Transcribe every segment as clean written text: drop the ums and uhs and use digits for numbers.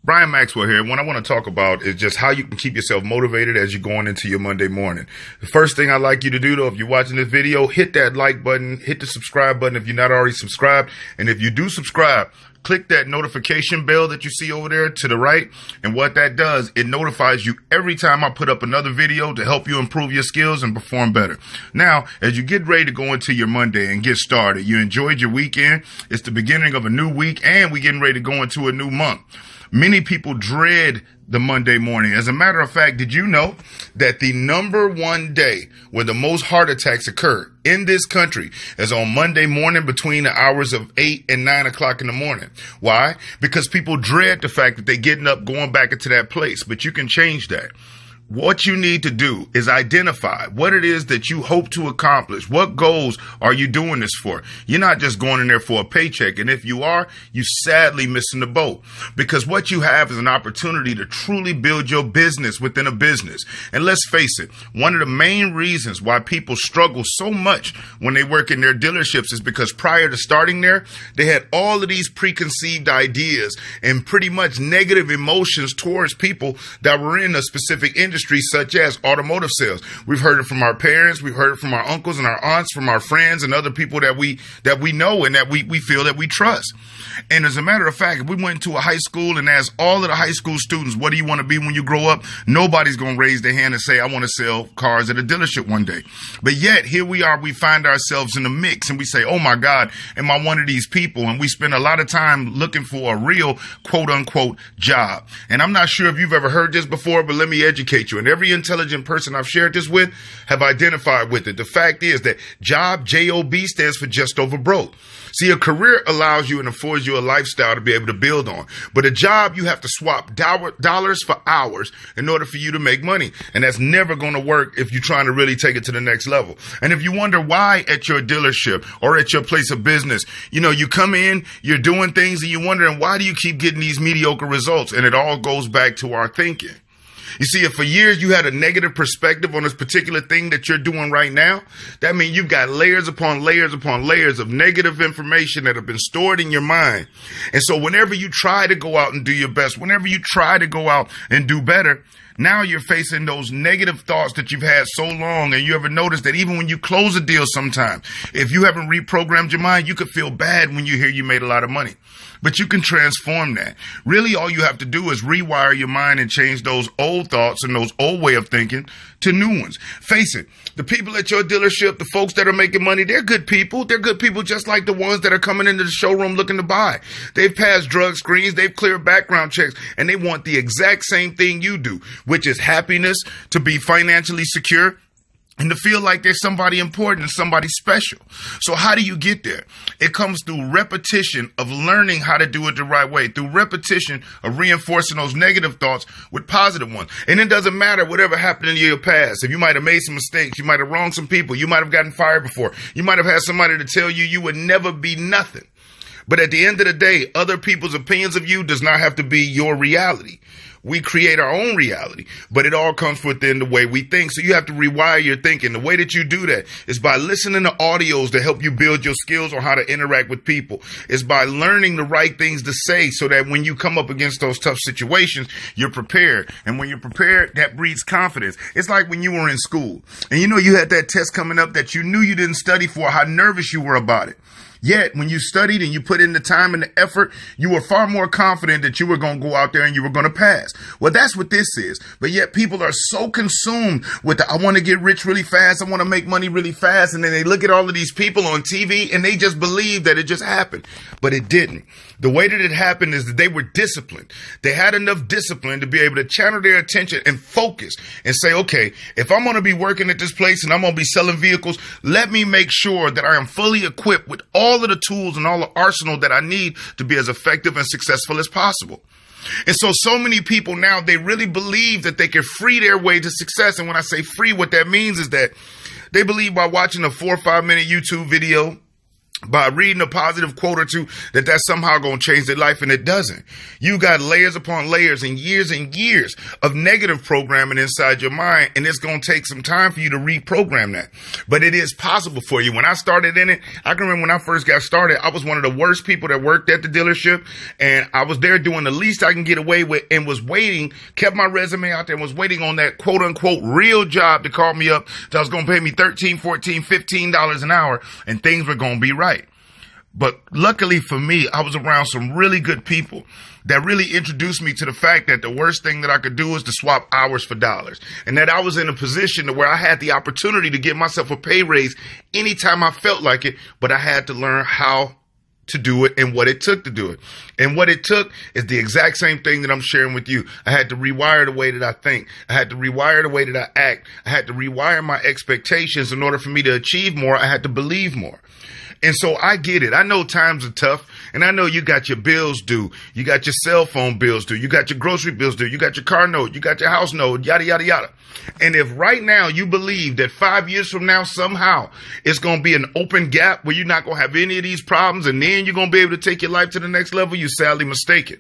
Brian Maxwell here. What I want to talk about is just how you can keep yourself motivated as you're going into your Monday morning. The first thing I'd like you to do, though, if you're watching this video, hit that like button, hit the subscribe button if you're not already subscribed. And if you do subscribe, click that notification bell that you see over there to the right. And what that does, it notifies you every time I put up another video to help you improve your skills and perform better. Now, as you get ready to go into your Monday and get started, you enjoyed your weekend. It's the beginning of a new week and we're getting ready to go into a new month. Many people dread the Monday morning. As a matter of fact, did you know that the number one day where the most heart attacks occur in this country is on Monday morning between the hours of 8 and 9 o'clock in the morning? Why? Because people dread the fact that they're getting up, going back into that place. But you can change that. What you need to do is identify what it is that you hope to accomplish. What goals are you doing this for? You're not just going in there for a paycheck. And if you are, you're sadly missing the boat, because what you have is an opportunity to truly build your business within a business. And let's face it, one of the main reasons why people struggle so much when they work in their dealerships is because prior to starting there, they had all of these preconceived ideas and pretty much negative emotions towards people that were in a specific industry, such as automotive sales. We've heard it from our parents, we've heard it from our uncles and our aunts, from our friends and other people that we know and that we feel that we trust. And as a matter of fact, if we went to a high school and asked all of the high school students, what do you want to be when you grow up? Nobody's going to raise their hand and say, I want to sell cars at a dealership one day. But yet here we are, we find ourselves in the mix and we say, oh my God, am I one of these people? And we spend a lot of time looking for a real quote unquote job. And I'm not sure if you've ever heard this before, but let me educate you. And every intelligent person I've shared this with have identified with it. The fact is that job, J-O-B, stands for just over broke. See, a career allows you and affords you a lifestyle to be able to build on. But a job, you have to swap dollars for hours in order for you to make money. And that's never going to work if you're trying to really take it to the next level. And if you wonder why at your dealership or at your place of business, you come in, you're doing things and you're wondering, why do you keep getting these mediocre results? And it all goes back to our thinking. You see, if for years you had a negative perspective on this particular thing that you're doing right now, that means you've got layers upon layers upon layers of negative information that have been stored in your mind. And so whenever you try to go out and do your best, whenever you try to go out and do better, now you're facing those negative thoughts that you've had so long. And you ever notice that even when you close a deal sometime, if you haven't reprogrammed your mind, you could feel bad when you hear you made a lot of money. But you can transform that. Really, all you have to do is rewire your mind and change those old thoughts and those old way of thinking to new ones. Face it, the people at your dealership, the folks that are making money, they're good people. They're good people just like the ones that are coming into the showroom looking to buy. They've passed drug screens, they've cleared background checks, and they want the exact same thing you do, which is happiness, to be financially secure, and to feel like there's somebody important and somebody special. So how do you get there? It comes through repetition of learning how to do it the right way, through repetition of reinforcing those negative thoughts with positive ones. And it doesn't matter whatever happened in your past. If you might have made some mistakes, you might have wronged some people, you might have gotten fired before, you might have had somebody to tell you you would never be nothing. But at the end of the day, other people's opinions of you does not have to be your reality. We create our own reality, but it all comes within the way we think. So you have to rewire your thinking. The way that you do that is by listening to audios to help you build your skills on how to interact with people. It's by learning the right things to say so that when you come up against those tough situations, you're prepared. And when you're prepared, that breeds confidence. It's like when you were in school and you had that test coming up that you knew you didn't study for, how nervous you were about it. Yet, when you studied and you put in the time and the effort, you were far more confident that you were going to go out there and you were going to pass. Well, that's what this is. But yet people are so consumed with I want to get rich really fast. I want to make money really fast. And then they look at all of these people on TV and they just believe that it just happened. But it didn't. The way that it happened is that they were disciplined. They had enough discipline to be able to channel their attention and focus and say, okay, if I'm going to be working at this place and I'm going to be selling vehicles, let me make sure that I am fully equipped with all of the tools and all the arsenal that I need to be as effective and successful as possible. And so many people now, they really believe that they can free their way to success. And when I say free, what that means is that they believe by watching a 4 or 5 minute YouTube video by reading a positive quote or two that's somehow going to change their life, and it doesn't. You got layers upon layers and years of negative programming inside your mind, and it's going to take some time for you to reprogram that. But it is possible for you. When I started in it, I can remember when I first got started, I was one of the worst people that worked at the dealership, and I was there doing the least I can get away with and was waiting, kept my resume out there and was waiting on that quote unquote real job to call me up that was going to pay me $13, $14, $15 an hour, and things were going to be right. But luckily for me, I was around some really good people that really introduced me to the fact that the worst thing that I could do is to swap hours for dollars, and that I was in a position to where I had the opportunity to give myself a pay raise anytime I felt like it, but I had to learn how to do it and what it took to do it. And what it took is the exact same thing that I'm sharing with you. I had to rewire the way that I think. I had to rewire the way that I act. I had to rewire my expectations. In order for me to achieve more, I had to believe more. And so I get it. I know times are tough, and I know you got your bills due. You got your cell phone bills due. You got your grocery bills due. You got your car note. You got your house note, yada, yada, yada. And if right now you believe that 5 years from now, somehow it's going to be an open gap where you're not going to have any of these problems and then you're going to be able to take your life to the next level, you're sadly mistaken.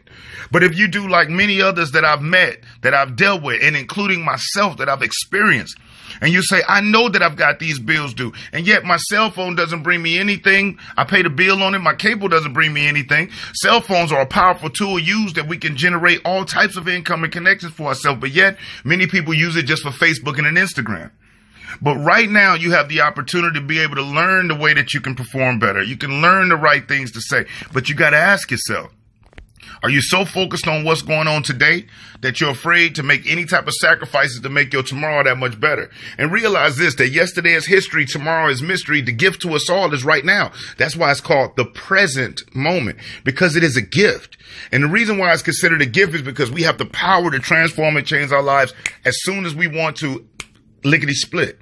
But if you do like many others that I've met, that I've dealt with, and including myself that I've experienced, and you say, I know that I've got these bills due, and yet my cell phone doesn't bring me anything. I pay the bill on it. My cable doesn't bring me anything. Cell phones are a powerful tool used that we can generate all types of income and connections for ourselves, but yet many people use it just for Facebook and an Instagram. But right now, you have the opportunity to be able to learn the way that you can perform better. You can learn the right things to say, but you got to ask yourself, are you so focused on what's going on today that you're afraid to make any type of sacrifices to make your tomorrow that much better? And realize this, that yesterday is history, tomorrow is mystery. The gift to us all is right now. That's why it's called the present moment, because it is a gift. And the reason why it's considered a gift is because we have the power to transform and change our lives as soon as we want to, lickety split.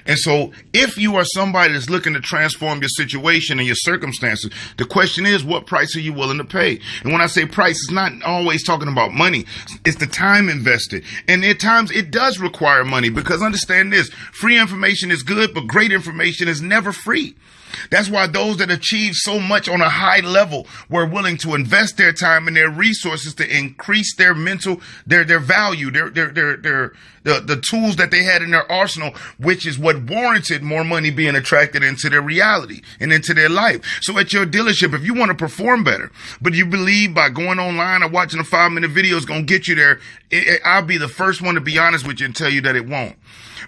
And so if you are somebody that's looking to transform your situation and your circumstances, the question is, what price are you willing to pay? And when I say price, it's not always talking about money. It's the time invested. And at times it does require money, because understand this, free information is good, but great information is never free. That's why those that achieve so much on a high level were willing to invest their time and their resources to increase their mental, their value, the tools that they had in their arsenal, which is what warranted more money being attracted into their reality and into their life. So at your dealership, if you want to perform better, but you believe by going online or watching a 5-minute video is going to get you there, I'll be the first one to be honest with you and tell you that it won't.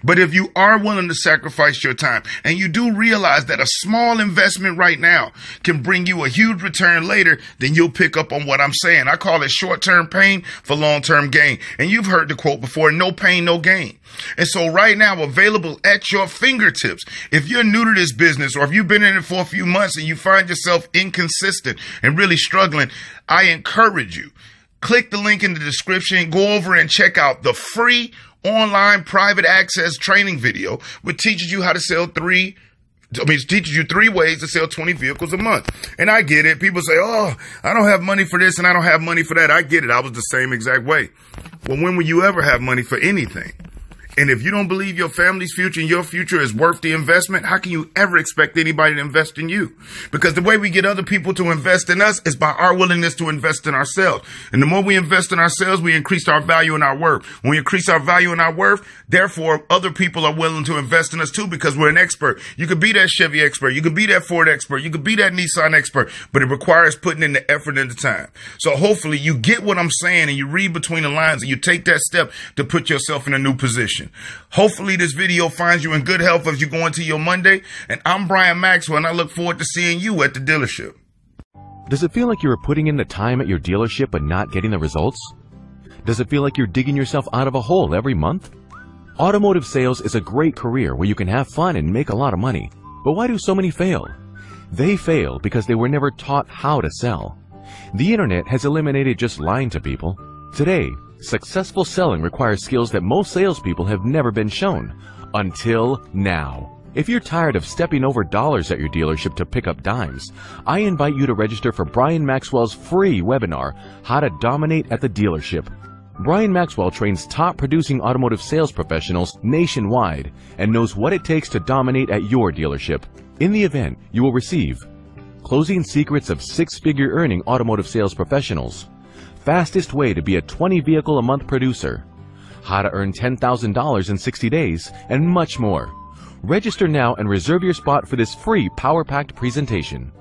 But if you are willing to sacrifice your time and you do realize that a small investment right now can bring you a huge return later, then you'll pick up on what I'm saying. I call it short-term pain for long-term gain. And you've heard the quote before, no pain, no gain. And so right now, available at your fingertips, if you're new to this business or if you've been in it for a few months and you find yourself inconsistent and really struggling, I encourage you, click the link in the description, go over and check out the free online private access training video, which teaches you how to sell teaches you 3 ways to sell 20 vehicles a month. And I get it. People say, oh, I don't have money for this and I don't have money for that. I get it. I was the same exact way. Well, when will you ever have money for anything? And if you don't believe your family's future and your future is worth the investment, how can you ever expect anybody to invest in you? Because the way we get other people to invest in us is by our willingness to invest in ourselves. And the more we invest in ourselves, we increase our value and our worth. When we increase our value and our worth, therefore, other people are willing to invest in us too, because we're an expert. You could be that Chevy expert. You could be that Ford expert. You could be that Nissan expert, but it requires putting in the effort and the time. So hopefully you get what I'm saying and you read between the lines and you take that step to put yourself in a new position. Hopefully this video finds you in good health as you go into your Monday. And I'm Brian Maxwell, and I look forward to seeing you at the dealership. Does it feel like you're putting in the time at your dealership but not getting the results? Does it feel like you're digging yourself out of a hole every month? Automotive sales is a great career where you can have fun and make a lot of money. But why do so many fail? They fail because they were never taught how to sell. The internet has eliminated just lying to people. Today, successful selling requires skills that most salespeople have never been shown. Until now. If you're tired of stepping over dollars at your dealership to pick up dimes, I invite you to register for Brian Maxwell's free webinar, How to Dominate at the Dealership. Brian Maxwell trains top producing automotive sales professionals nationwide and knows what it takes to dominate at your dealership. In the event, you will receive Closing secrets of six-figure earning automotive sales professionals, fastest way to be a 20-vehicle-a-month producer, how to earn $10,000 in 60 days, and much more. Register now and reserve your spot for this free power-packed presentation.